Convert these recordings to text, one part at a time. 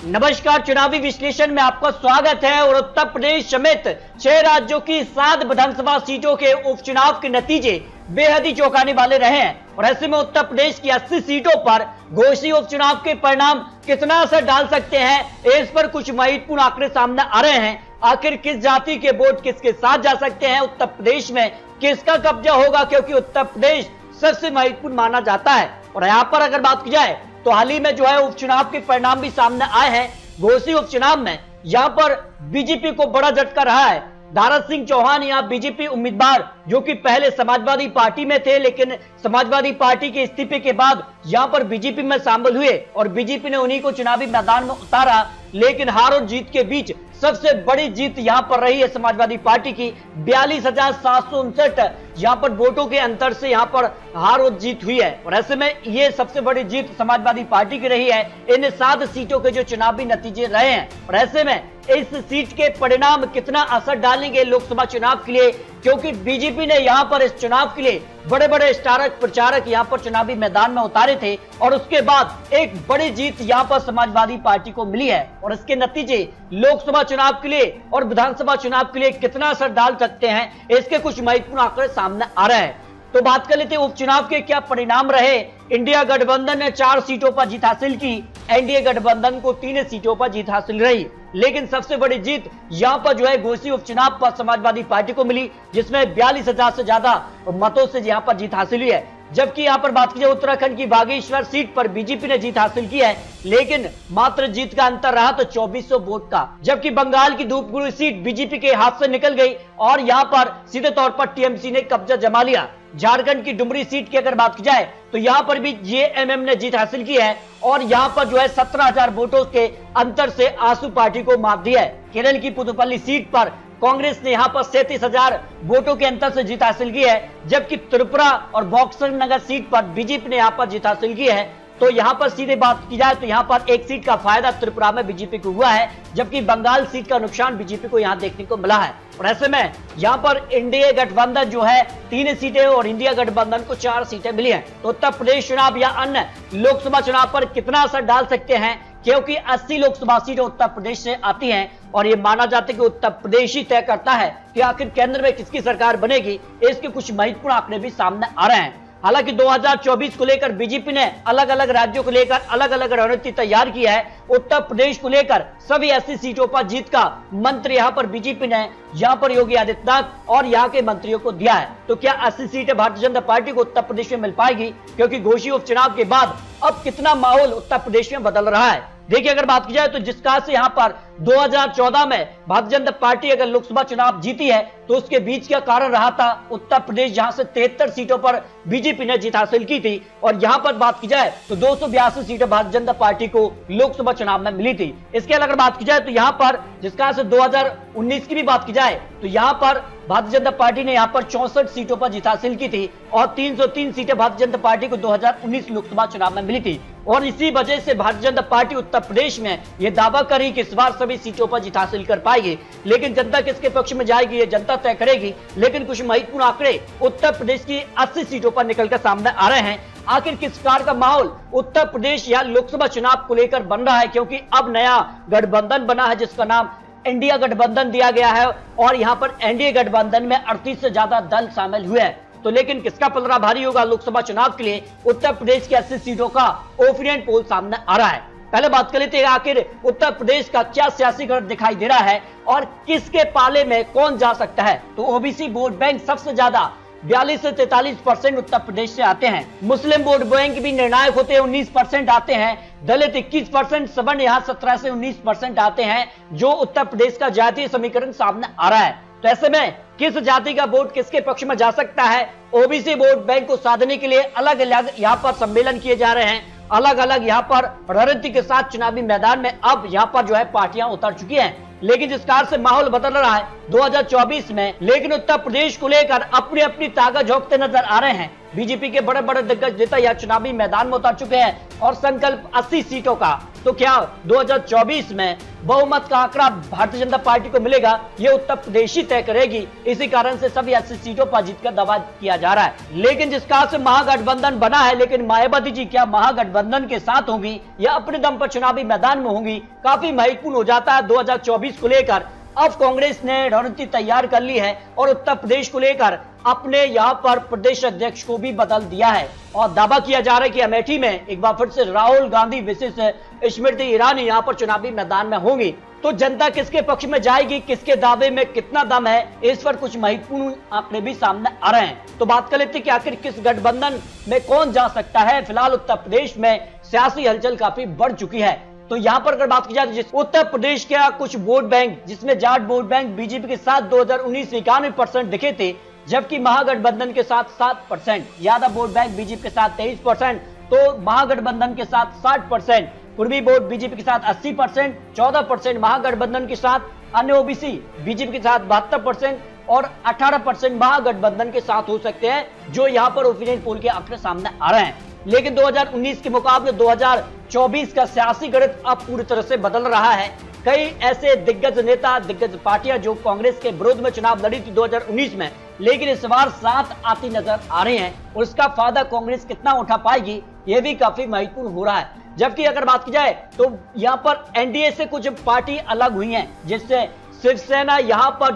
नमस्कार, चुनावी विश्लेषण में आपका स्वागत है। और उत्तर प्रदेश समेत 6 राज्यों की 7 विधानसभा सीटों के उपचुनाव के नतीजे बेहद ही चौंकाने वाले रहे हैं। और ऐसे में उत्तर प्रदेश की 80 सीटों पर घोषित उपचुनाव के परिणाम कितना असर डाल सकते हैं, इस पर कुछ महत्वपूर्ण आंकड़े सामने आ रहे हैं। आखिर किस जाति के वोट किसके साथ जा सकते हैं, उत्तर प्रदेश में किसका कब्जा होगा, क्योंकि उत्तर प्रदेश सबसे महत्वपूर्ण माना जाता है। और यहाँ पर अगर बात की जाए तो हाल ही में जो है उपचुनाव के परिणाम भी सामने आए हैं। घोषित उपचुनाव में यहाँ पर बीजेपी को बड़ा झटका रहा है। दारा सिंह चौहान यहाँ बीजेपी उम्मीदवार जो कि पहले समाजवादी पार्टी में थे, लेकिन समाजवादी पार्टी के इस्तीफे के बाद यहाँ पर बीजेपी में शामिल हुए और बीजेपी ने उन्हीं को चुनावी मैदान में उतारा। लेकिन हार और जीत के बीच सबसे बड़ी जीत यहाँ पर रही है समाजवादी पार्टी की। 42,759 यहाँ पर वोटों के अंतर से यहाँ पर हार और जीत हुई है। और ऐसे में ये सबसे बड़ी जीत समाजवादी पार्टी की रही है इन 7 सीटों के जो चुनावी नतीजे रहे हैं। और ऐसे में इस सीट के परिणाम कितना असर डालेंगे लोकसभा चुनाव के लिए, क्योंकि बीजेपी ने यहाँ पर इस चुनाव के लिए बड़े बड़े स्टार प्रचारक यहाँ पर चुनावी मैदान में उतारे थे और उसके बाद एक बड़ी जीत यहाँ पर समाजवादी पार्टी को मिली है। और इसके नतीजे लोकसभा चुनाव के लिए और विधानसभा चुनाव के लिए कितना असर डाल सकते हैं, इसके कुछ महत्वपूर्ण आंकड़े सामने आ रहे हैं। तो बात कर लेते हैं उपचुनाव के क्या परिणाम रहे। इंडिया गठबंधन ने 4 सीटों पर जीत हासिल की। एनडीए गठबंधन को 3 सीटों पर जीत हासिल रही, लेकिन सबसे बड़ी जीत यहाँ पर जो है घोषित उपचुनाव पर समाजवादी पार्टी को मिली, जिसमें 42,000 से ज्यादा मतों से यहाँ पर जीत हासिल हुई है। जबकि यहाँ पर बात की जाए उत्तराखंड की बागेश्वर सीट पर बीजेपी ने जीत हासिल की है, लेकिन मात्र जीत का अंतर रहा तो 2400 वोट का। जबकि बंगाल की धूपगुड़ी सीट बीजेपी के हाथ से निकल गई और यहाँ पर सीधे तौर पर टीएमसी ने कब्जा जमा लिया। झारखंड की डुमरी सीट की अगर बात की जाए तो यहाँ पर भी जेएमएम ने जीत हासिल की है और यहाँ पर जो है 17,000 वोटों के अंतर से आसू पार्टी को मात दिया है। केरल की पुदुपल्ली सीट पर कांग्रेस ने यहाँ पर 37,000 वोटों के अंतर से जीत हासिल की है, जबकि त्रिपुरा और बॉक्सर नगर सीट पर बीजेपी ने यहाँ पर जीत हासिल की है। तो यहाँ पर सीधे बात की जाए तो यहाँ पर एक सीट का फायदा त्रिपुरा में बीजेपी को हुआ है, जबकि बंगाल सीट का नुकसान बीजेपी को यहाँ देखने को मिला है। और ऐसे में यहाँ पर इंडिया गठबंधन जो है 3 सीटें और इंडिया गठबंधन को 4 सीटें मिली हैं। तो उत्तर प्रदेश चुनाव या अन्य लोकसभा चुनाव पर कितना असर डाल सकते हैं, क्योंकि 80 लोकसभा सीटें उत्तर प्रदेश से आती हैं और ये माना जाता है कि उत्तर प्रदेश ही तय करता है कि आखिर केंद्र में किसकी सरकार बनेगी। इसके कुछ महत्वपूर्ण आंकड़े भी सामने आ रहे हैं। हालांकि 2024 को लेकर बीजेपी ने अलग अलग राज्यों को लेकर अलग अलग रणनीति तैयार की है। उत्तर प्रदेश को लेकर सभी 80 सीटों पर जीत का मंत्र यहाँ पर बीजेपी ने यहाँ पर योगी आदित्यनाथ और यहाँ के मंत्रियों को दिया है। तो क्या 80 सीटें भारतीय जनता पार्टी को उत्तर प्रदेश में मिल पाएगी, क्योंकि घोषित उपचुनाव के बाद अब कितना माहौल उत्तर प्रदेश में बदल रहा है। देखिए, अगर बात की जाए तो जिस कहां से यहाँ पर 2014 में भारतीय जनता पार्टी अगर लोकसभा चुनाव जीती है तो उसके बीच क्या कारण रहा था। उत्तर प्रदेश जहां से 73 सीटों पर बीजेपी ने जीत हासिल की थी और यहां पर बात की जाए तो 282 सीटें भारतीय जनता पार्टी को लोकसभा चुनाव में मिली थी। इसके अलावा बात की जाए तो यहाँ पर जिस कहां से 2019 की भी बात की जाए तो यहाँ पर भारतीय जनता पार्टी ने यहाँ पर 64 सीटों पर जीत हासिल की थी और 303 सीटें भारतीय जनता पार्टी को 2019 लोकसभा चुनाव में मिली थी। और इसी वजह से भारतीय जनता पार्टी उत्तर प्रदेश में यह दावा करी कि इस बार सभी सीटों पर जीत हासिल कर पाएगी, लेकिन जनता किसके पक्ष में जाएगी ये जनता तय करेगी। लेकिन कुछ महत्वपूर्ण आंकड़े उत्तर प्रदेश की 80 सीटों पर निकलकर सामने आ रहे हैं। आखिर किस प्रकार का माहौल उत्तर प्रदेश या लोकसभा चुनाव को लेकर बन रहा है, क्योंकि अब नया गठबंधन बना है जिसका नाम इंडिया गठबंधन दिया गया है और यहाँ पर एनडीए गठबंधन में 38 से ज्यादा दल शामिल हुए हैं। तो लेकिन किसका पलड़ा भारी होगा लोकसभा चुनाव के लिए, उत्तर प्रदेश की 80 सीटों का ओपिनियन पोल सामने आ रहा है। पहले बात कर लेते हैं आखिर उत्तर प्रदेश का क्या सियासी गढ़ दिखाई दे रहा है और किसके पाले में कौन जा सकता है। तो ओबीसी वोट बैंक सबसे ज्यादा 42 से 43% उत्तर प्रदेश से आते हैं। मुस्लिम वोट बैंक भी निर्णायक होते हैं, 19% आते हैं। दलित 21%, सवर्ण यहाँ 17 से 19% आते हैं, जो उत्तर प्रदेश का जातीय समीकरण सामने आ रहा है। तो ऐसे में किस जाति का वोट किसके पक्ष में जा सकता है, ओबीसी वोट बैंक को साधने के लिए अलग अलग यहाँ पर सम्मेलन किए जा रहे हैं, अलग अलग यहाँ पर रणनीति के साथ चुनावी मैदान में अब यहाँ पर जो है पार्टियां उतर चुकी हैं। लेकिन जिस कार से माहौल बदल रहा है 2024 में, लेकिन उत्तर प्रदेश को लेकर अपनी अपनी ताकत झोंकते नजर आ रहे हैं। बीजेपी के बड़े बड़े दिग्गज नेता यहाँ चुनावी मैदान में उतर चुके हैं और संकल्प 80 सीटों का तो क्या 2024 में बहुमत का आंकड़ा भारतीय जनता पार्टी को मिलेगा, ये उत्तर प्रदेश ही तय करेगी। इसी कारण से सभी 80 सीटों पर जीत का दावा किया जा रहा है। लेकिन जिस कहा से महागठबंधन बना है, लेकिन मायावती जी क्या महागठबंधन के साथ होंगी या अपने दम पर चुनावी मैदान में होंगी, काफी महत्वपूर्ण हो जाता है 2024 को लेकर। अब कांग्रेस ने रणनीति तैयार कर ली है और उत्तर प्रदेश को लेकर अपने यहां पर प्रदेश अध्यक्ष को भी बदल दिया है और दावा किया जा रहा है कि अमेठी में एक बार फिर से राहुल गांधी विशेष स्मृति ईरानी यहां पर चुनावी मैदान में होंगी। तो जनता किसके पक्ष में जाएगी, किसके दावे में कितना दम है, इस पर कुछ महत्वपूर्ण आंकड़े भी सामने आ रहे हैं। तो बात कर लेते हैं कि आखिर किस गठबंधन में कौन जा सकता है। फिलहाल उत्तर प्रदेश में सियासी हलचल काफी बढ़ चुकी है। तो यहाँ पर अगर बात की जाए तो उत्तर प्रदेश के कुछ वोट बैंक, जिसमें जाट वोट बैंक बीजेपी के साथ 2019 में 91% दिखे थे, जबकि महागठबंधन के साथ 7%, यादव वोट बैंक बीजेपी के साथ 23%, तो महागठबंधन के साथ 60%, पूर्वी वोट बीजेपी के साथ 80%, 14% महागठबंधन के साथ, अन्य ओबीसी बीजेपी के साथ 72% और 18% महागठबंधन के साथ हो सकते हैं, जो यहाँ पर ओपिनियन पोल के आंकड़े सामने आ रहे हैं। लेकिन 2019 के मुकाबले 2024 का सियासी गणित अब पूरी तरह से बदल रहा है। कई ऐसे दिग्गज नेता, दिग्गज पार्टियां जो कांग्रेस के विरोध में चुनाव लड़ी थी 2019 में, लेकिन इस बार साथ आती नजर आ रही हैं और इसका फायदा कांग्रेस कितना उठा पाएगी, यह भी काफी महत्वपूर्ण हो रहा है। जबकि अगर बात की जाए तो यहाँ पर एनडीए से कुछ पार्टी अलग हुई हैं, जिससे शिवसेना यहाँ पर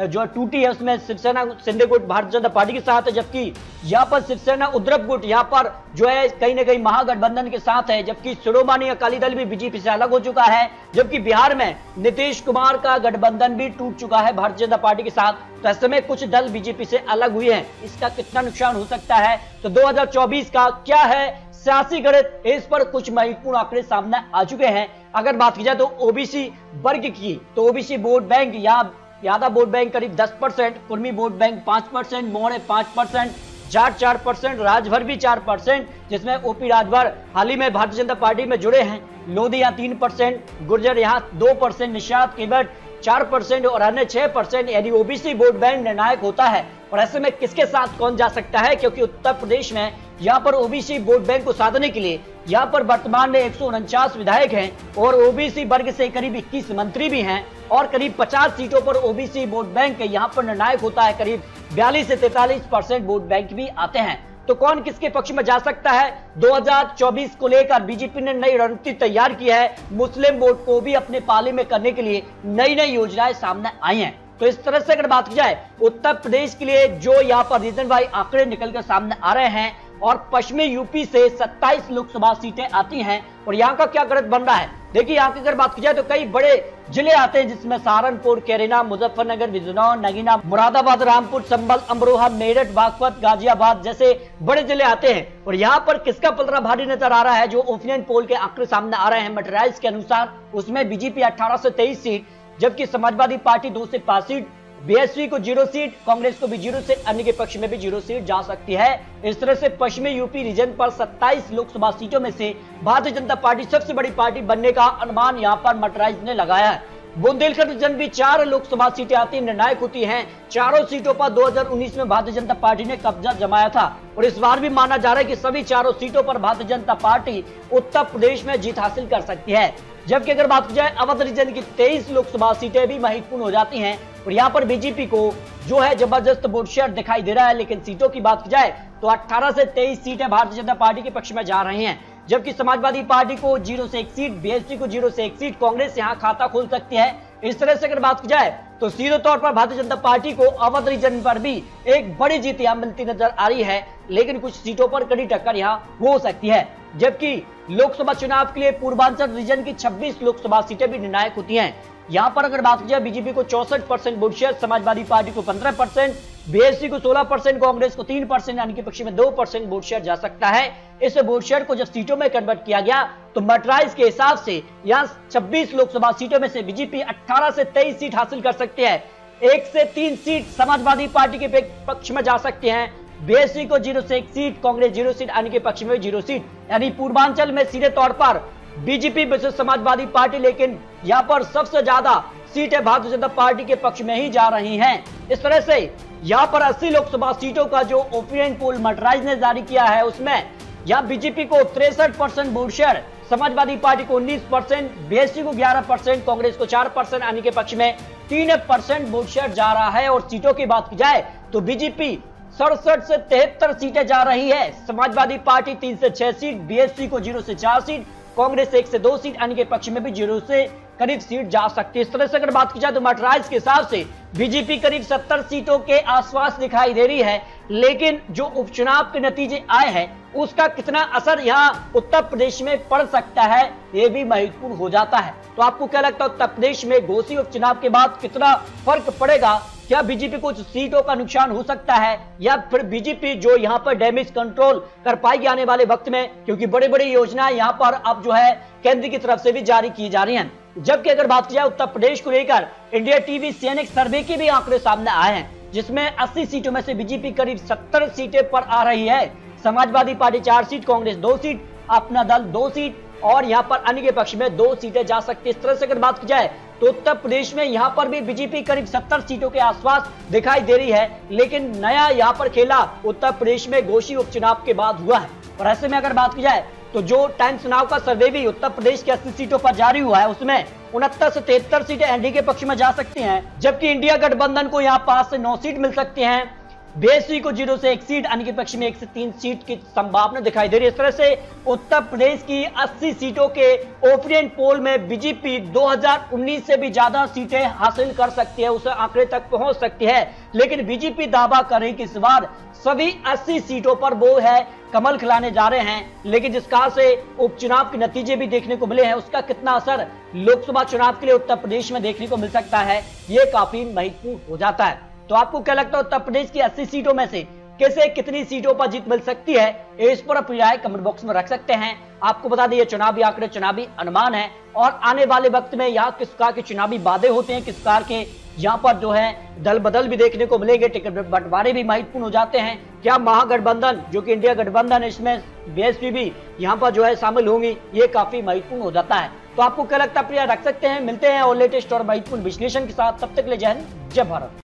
जो टूटी है, उसमें शिवसेना शिंदे गुट भारतीय जनता पार्टी के साथ है, जबकि यहाँ पर शिवसेना उद्धव गुट यहाँ पर जो है कहीं ना कहीं महागठबंधन के साथ है, जबकि शिरोमणि अकाली दल भी बीजेपी से अलग हो चुका है, जबकि बिहार में नीतीश कुमार का गठबंधन भी टूट चुका है भारतीय जनता पार्टी के साथ। तो ऐसे में कुछ दल बीजेपी से अलग हुए हैं, इसका कितना नुकसान हो सकता है, तो 2024 का क्या है सियासी गणित, इस पर कुछ महत्वपूर्ण आंकड़े सामने आ चुके हैं। अगर बात की जाए तो ओबीसी वर्ग की, तो ओबीसी वोट बैंक यहाँ यादव वोट बैंक करीब 10%, कुर्मी वोट बैंक 5%, मोहरे 5%, जाट 4%, राजभर भी 4%, जिसमें ओपी राजभर हाल ही में भारतीय जनता पार्टी में जुड़े हैं, लोधी यहाँ 3%, गुर्जर यहाँ 2%, निषाद केवट 4% और अन्य 6%, यानी ओबीसी वोट बैंक निर्णायक होता है। और ऐसे में किसके साथ कौन जा सकता है, क्योंकि उत्तर प्रदेश में यहाँ पर ओबीसी वोट बैंक को साधने के लिए यहाँ पर वर्तमान में 149 विधायक हैं और ओबीसी वर्ग से करीब 21 मंत्री भी हैं और करीब 50 सीटों पर ओबीसी वोट बैंक यहाँ पर निर्णायक होता है। करीब 42 से 43% वोट बैंक भी आते हैं। तो कौन किसके पक्ष में जा सकता है, 2024 को लेकर बीजेपी ने नई रणनीति तैयार की है। मुस्लिम वोट को भी अपने पाले में करने के लिए नई नई योजनाएं सामने आई हैं। तो इस तरह से अगर बात की जाए उत्तर प्रदेश के लिए जो यहाँ पर रीजन वाइज आंकड़े निकलकर सामने आ रहे हैं और पश्चिमी यूपी से 27 लोकसभा सीटें आती हैं और यहाँ का क्या गणित बन रहा है। देखिए यहाँ की अगर बात की जाए तो कई बड़े जिले आते हैं, जिसमें सहारनपुर, कैरेना, मुजफ्फरनगर, बिजनौर, नगीना, मुरादाबाद, रामपुर, संभल, अमरोहा, मेरठ, बागपत, गाजियाबाद जैसे बड़े जिले आते हैं। और यहाँ पर किसका पलड़ा भारी नजर आ रहा है, जो ओपिनियन पोल के आंकड़े सामने आ रहे हैं मटेरियल्स के अनुसार, उसमें बीजेपी 18 से 23 सीट, जबकि समाजवादी पार्टी 2 से 5 सीट, बीएसपी को 0 सीट, कांग्रेस को भी 0 सीट, अन्य के पक्ष में भी 0 सीट जा सकती है। इस तरह से पश्चिमी यूपी रीजन पर 27 लोकसभा सीटों में से भारतीय जनता पार्टी सबसे बड़ी पार्टी बनने का अनुमान यहां पर मटराइज ने लगाया है। बुंदेलखंड रीजन भी 4 लोकसभा सीटें आती निर्णायक होती हैं। चारों सीटों पर 2019 में भारतीय जनता पार्टी ने कब्जा जमाया था और इस बार भी माना जा रहा है कि सभी चारों सीटों पर भारतीय जनता पार्टी उत्तर प्रदेश में जीत हासिल कर सकती है। जबकि अगर बात की जाए अवध रीजन की 23 लोकसभा सीटें भी महत्वपूर्ण हो जाती हैं और यहाँ पर बीजेपी को जो है जबरदस्त वोट शेयर दिखाई दे रहा है। लेकिन सीटों की बात की जाए तो 18 से 23 सीटें भारतीय जनता पार्टी के पक्ष में जा रही हैं, जबकि समाजवादी पार्टी को 0 से 1 सीट, बीएसपी को 0 से 1 सीट, कांग्रेस यहाँ खाता खोल सकती है। इस तरह से अगर बात की जाए तो सीधे तौर पर भारतीय जनता पार्टी को अवध रीजन पर भी एक बड़ी जीत यहाँ मिलती नजर आ रही है, लेकिन कुछ सीटों पर कड़ी टक्कर यहाँ हो सकती है। जबकि लोकसभा चुनाव के लिए पूर्वांचल रीजन की 26 लोकसभा सीटें भी निर्णायक होती हैं। यहाँ पर अगर बात की जाए बीजेपी को 64% वोट शेयर, समाजवादी पार्टी को 15%, बीएसपी को 16%, कांग्रेस को 3%, यानी कि पक्ष में 2% वोट शेयर जा सकता है। इस वोट शेयर को जब सीटों में कन्वर्ट किया गया तो मटराइज के हिसाब से यहाँ 26 लोकसभा सीटों में से बीजेपी 18 से 23 सीट हासिल कर सकती है। 1 से 3 सीट समाजवादी पार्टी के पक्ष में जा सकते हैं, बीएसपी को 0 से 1 सीट, कांग्रेस 0 सीट, अन्य के पक्ष में 0 सीट, यानी पूर्वांचल में सीधे तौर पर बीजेपी वर्सेस समाजवादी पार्टी। लेकिन यहाँ पर सबसे ज्यादा सीटें भारतीय जनता पार्टी के पक्ष में ही जा रही हैं। इस तरह से यहाँ पर 80 लोकसभा सीटों का जो ओपिनियन पोल मटराइज ने जारी किया है, उसमें यहाँ बीजेपी को 63% वोट शेयर, समाजवादी पार्टी को 19%, बीएसपी को 11%, कांग्रेस को 4%, अन्य के पक्ष में 3% वोट शेयर जा रहा है। और सीटों की बात की जाए तो बीजेपी 67 से 73 सीटें जा रही है, समाजवादी पार्टी 3 से 6 सीट, बीएसपी को 0 से 4 सीट, कांग्रेस 1 से 2 सीट, अन्य के पक्ष में भी 0 से करीब सीट जा सकती है। इस तरह से अगर बात की जाए तो मैट्राइज के हिसाब से बीजेपी करीब 70 सीटों के आसपास दिखाई दे रही है, लेकिन जो उपचुनाव के नतीजे आए हैं उसका कितना असर यहां उत्तर प्रदेश में पड़ सकता है, यह भी महत्वपूर्ण हो जाता है। तो आपको क्या लगता है उत्तर प्रदेश में घोषी उपचुनाव के बाद कितना फर्क पड़ेगा? क्या बीजेपी को कुछ सीटों का नुकसान हो सकता है, या फिर बीजेपी जो यहां पर डैमेज कंट्रोल कर पाएगी आने वाले वक्त में, क्योंकि बड़ी बड़ी योजनाएं यहां पर अब जो है केंद्र की तरफ से भी जारी की जा रही हैं। जबकि अगर बात की जाए उत्तर प्रदेश को लेकर इंडिया टीवी सीएन सर्वे के भी आंकड़े सामने आए हैं, जिसमें 80 सीटों में से बीजेपी करीब 70 सीटें पर आ रही है, Samajwadi party 4 seat, Congress 2 seat, अपना दल 2 सीट और यहां पर अन्य के पक्ष में 2 सीटें जा सकती है। इस तरह से अगर बात की जाए तो उत्तर प्रदेश में यहां पर भी बीजेपी करीब 70 सीटों के आसपास दिखाई दे रही है, लेकिन नया यहां पर खेला उत्तर प्रदेश में घोषी उपचुनाव के बाद हुआ है। और ऐसे में अगर बात की जाए तो जो टाइम्स नाउ का सर्वे भी उत्तर प्रदेश के 80 सीटों पर जारी हुआ है, उसमें 69 से 73 सीटें एनडीए के पक्ष में जा सकती हैं, जबकि इंडिया गठबंधन को यहां 5 से 9 सीट मिल सकती हैं, बीएसपी को 0 से 1 सीट, अन्य के पक्ष में 1 से 3 सीट की संभावना दिखाई दे रही है। इस तरह से उत्तर प्रदेश की 80 सीटों के ओपिनियन पोल में बीजेपी 2019 से भी ज्यादा सीटें हासिल कर सकती है, उस आंकड़े तक पहुंच सकती है। लेकिन बीजेपी दावा कर रही कि इस बार सभी 80 सीटों पर वो है कमल खिलाने जा रहे हैं, लेकिन जिस कार से उपचुनाव के नतीजे भी देखने को मिले हैं, उसका कितना असर लोकसभा चुनाव के लिए उत्तर प्रदेश में देखने को मिल सकता है, ये काफी महत्वपूर्ण हो जाता है। तो आपको क्या लगता है उत्तर प्रदेश की 80 सीटों में से कैसे कितनी सीटों पर जीत मिल सकती है, इस पर अपनी राय कमेंट बॉक्स में रख सकते हैं। आपको बता दें ये चुनावी आंकड़े, चुनावी अनुमान है, और आने वाले वक्त में यहाँ किस प्रकार के चुनावी वादे होते हैं, किस प्रकार के यहाँ पर जो है दल बदल भी देखने को मिलेंगे, टिकट बंटवारे भी महत्वपूर्ण हो जाते हैं। क्या महागठबंधन जो कि इंडिया गठबंधन है, इसमें बीएसपी भी यहाँ पर जो है शामिल होंगी, ये काफी महत्वपूर्ण हो जाता है। तो आपको क्या लगता है, अपनी राय रख सकते हैं। मिलते हैं और लेटेस्ट और महत्वपूर्ण विश्लेषण के साथ, तब तक ले जय हिंद, जय भारत।